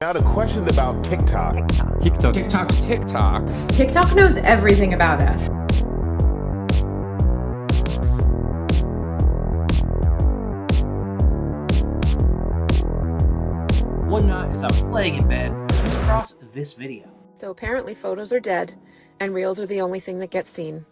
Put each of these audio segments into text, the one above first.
Now to questions about TikTok. TikTok knows everything about us. One night as I was laying in bed, I came across this video. So apparently photos are dead and reels are the only thing that gets seen.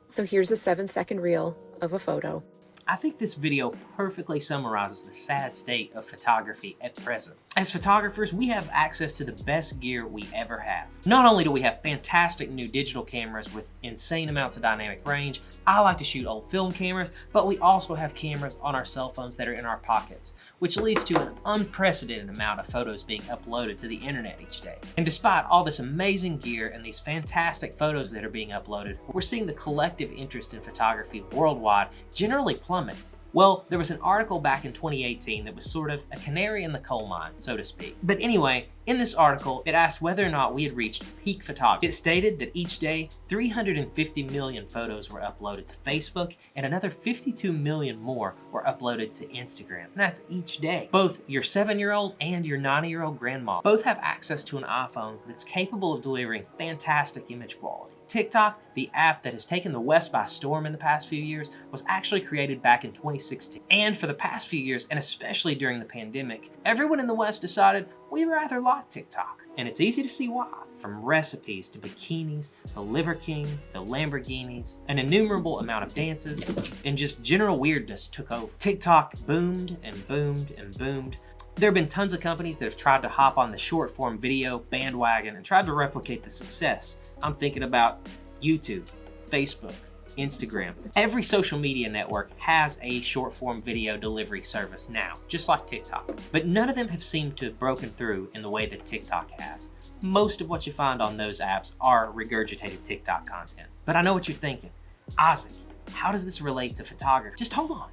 So here's a 7-second reel of a photo. I think this video perfectly summarizes the sad state of photography at present. As photographers, we have access to the best gear we ever have. Not only do we have fantastic new digital cameras with insane amounts of dynamic range, I like to shoot old film cameras, but we also have cameras on our cell phones that are in our pockets, which leads to an unprecedented amount of photos being uploaded to the internet each day. And despite all this amazing gear and these fantastic photos that are being uploaded, we're seeing the collective interest in photography worldwide generally plummet. Well, there was an article back in 2018 that was sort of a canary in the coal mine, so to speak. But anyway, in this article, it asked whether or not we had reached peak photography. It stated that each day, 350 million photos were uploaded to Facebook and another 52 million more were uploaded to Instagram. And that's each day. Both your 7-year-old and your 90-year-old grandma both have access to an iPhone that's capable of delivering fantastic image quality. TikTok, the app that has taken the West by storm in the past few years, was actually created back in 2016. And for the past few years, and especially during the pandemic, everyone in the West decided we'd rather like TikTok. And it's easy to see why. From recipes to bikinis to Liver King to Lamborghinis, an innumerable amount of dances and just general weirdness took over. TikTok boomed and boomed and boomed. There have been tons of companies that have tried to hop on the short form video bandwagon and tried to replicate the success. I'm thinking about YouTube, Facebook, Instagram. Every social media network has a short form video delivery service now, just like TikTok. But none of them have seemed to have broken through in the way that TikTok has. Most of what you find on those apps are regurgitated TikTok content. But I know what you're thinking. Isaac, how does this relate to photography? Just hold on,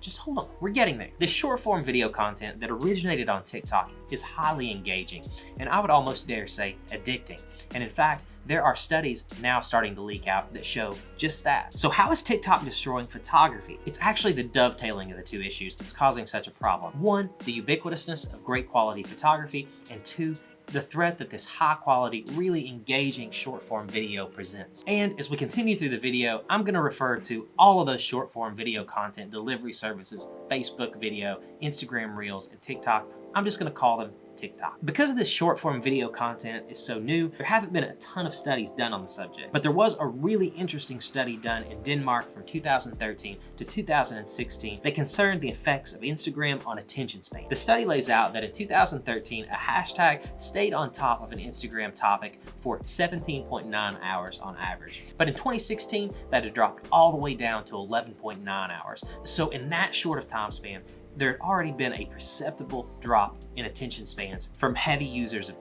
we're getting there. This short form video content that originated on TikTok is highly engaging, and I would almost dare say addicting. And in fact, there are studies now starting to leak out that show just that. So how is TikTok destroying photography? It's actually the dovetailing of the two issues that's causing such a problem. One, the ubiquitousness of great quality photography, and two, the threat that this high quality, really engaging short form video presents. And as we continue through the video, I'm gonna refer to all of those short form video content delivery services, Facebook video, Instagram Reels, and TikTok. I'm just gonna call them TikTok. Because this short form video content is so new, there haven't been a ton of studies done on the subject, but there was a really interesting study done in Denmark from 2013 to 2016 that concerned the effects of Instagram on attention span. The study lays out that in 2013, a hashtag stayed on top of an Instagram topic for 17.9 hours on average. But in 2016, that had dropped all the way down to 11.9 hours. So in that short of time span, there had already been a perceptible drop in attention spans from heavy users of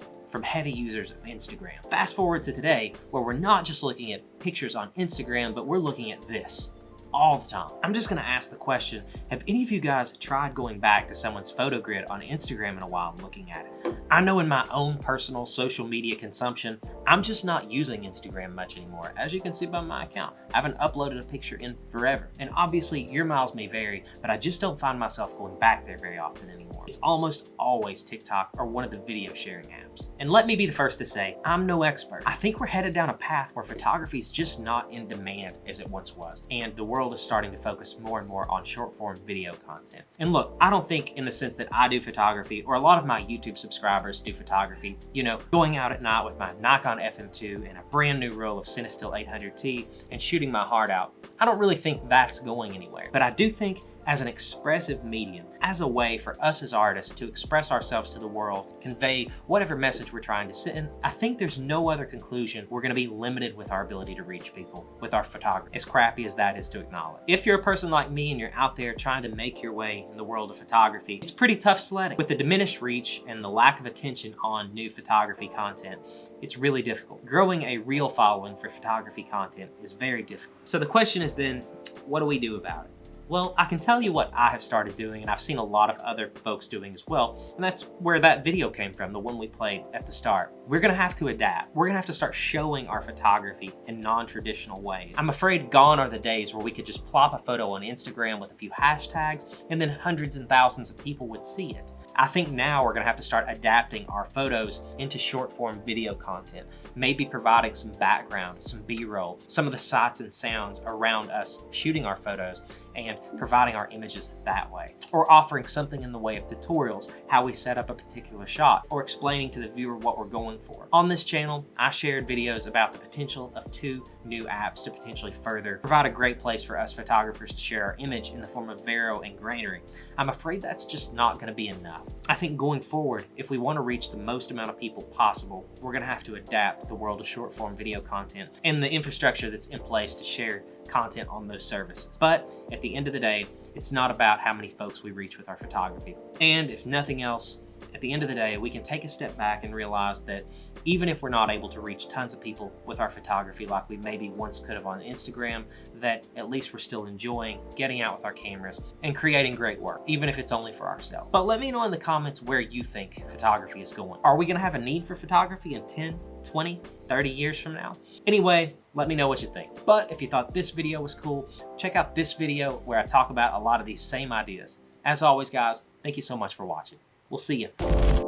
Instagram. Fast forward to today, where we're not just looking at pictures on Instagram, but we're looking at this all the time. I'm just gonna ask the question, have any of you guys tried going back to someone's photo grid on Instagram in a while and looking at it? I know in my own personal social media consumption, I'm just not using Instagram much anymore. As you can see by my account, I haven't uploaded a picture in forever. And obviously your miles may vary, but I just don't find myself going back there very often anymore. It's almost always TikTok or one of the video sharing apps. And let me be the first to say, I'm no expert. I think we're headed down a path where photography is just not in demand as it once was. And the world is starting to focus more and more on short form video content. And look, I don't think in the sense that I do photography or a lot of my YouTube subscribers do photography, you know, going out at night with my Nikon FM2 and a brand new roll of Cinestill 800T and shooting my heart out. I don't really think that's going anywhere. But I do think as an expressive medium, as a way for us as artists to express ourselves to the world, convey whatever message we're trying to send, I think there's no other conclusion we're gonna be limited with our ability to reach people with our photography, as crappy as that is to acknowledge. If you're a person like me and you're out there trying to make your way in the world of photography, it's pretty tough sledding. With the diminished reach and the lack of attention on new photography content, it's really difficult. Growing a real following for photography content is very difficult. So the question is then, what do we do about it? Well, I can tell you what I have started doing, and I've seen a lot of other folks doing as well, and that's where that video came from, the one we played at the start. We're gonna have to adapt. We're gonna have to start showing our photography in non-traditional ways. I'm afraid gone are the days where we could just plop a photo on Instagram with a few hashtags, and then hundreds and thousands of people would see it. I think now we're gonna have to start adapting our photos into short form video content, maybe providing some background, some B-roll, some of the sights and sounds around us shooting our photos and providing our images that way. Or offering something in the way of tutorials, how we set up a particular shot, or explaining to the viewer what we're going for. On this channel, I shared videos about the potential of 2 new apps to potentially further provide a great place for us photographers to share our image in the form of Vero and Granary. I'm afraid that's just not gonna be enough. I think going forward, if we wanna reach the most amount of people possible, we're gonna have to adapt the world of short form video content and the infrastructure that's in place to share content on those services. But at the end of the day, it's not about how many folks we reach with our photography. And if nothing else, at the end of the day, we can take a step back and realize that even if we're not able to reach tons of people with our photography like we maybe once could have on Instagram, that at least we're still enjoying getting out with our cameras and creating great work, even if it's only for ourselves. But let me know in the comments where you think photography is going. Are we gonna have a need for photography in 10, 20, 30 years from now? Anyway, let me know what you think. But if you thought this video was cool, check out this video where I talk about a lot of these same ideas. As always, guys, thank you so much for watching. We'll see you.